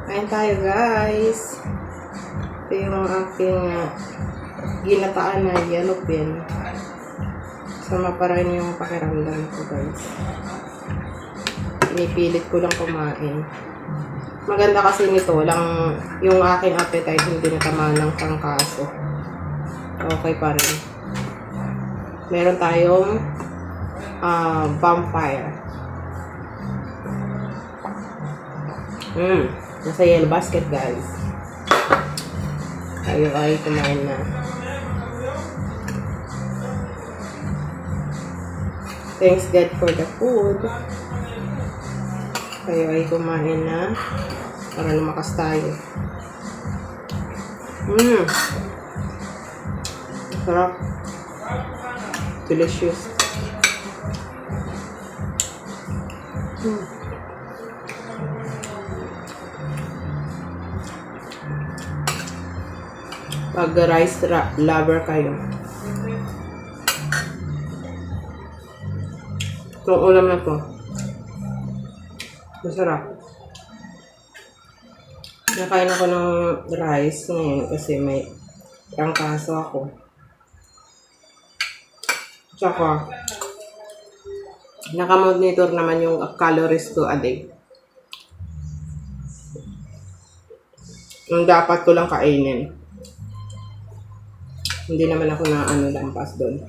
Ayan tayo guys. Ito yung aking ginataan na yellow pin. Sama pa rin yung pakiramdam ko guys. Pinipilit ko lang kumain. Maganda kasi nito lang yung aking appetite hindi natamaan ng trangkaso. Okay pa rin. Meron tayong vampire. Nasa yellow basket guys. Tayo ay kumain na. Thanks God for the food. Tayo ay kumain na para lumakas tayo. Sarap. Delicious. Pag rice lover kayo, itong ulam na to masarap. Nakain ako ng rice ngayon kasi may trangkaso ako. Tsaka nakamonitor naman yung calories ko a day. Yung dapat ko lang kainin. Hindi naman ako na lampas doon.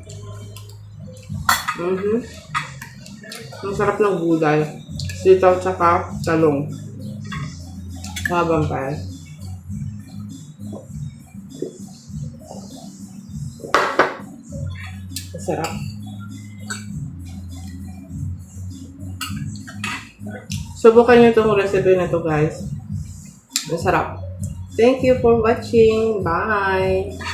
Ang sarap ng gulay. Sitaw tsaka talong. Habang pa. Sarap. Subukan nyo itong recipe na to guys. Masarap. Thank you for watching. Bye!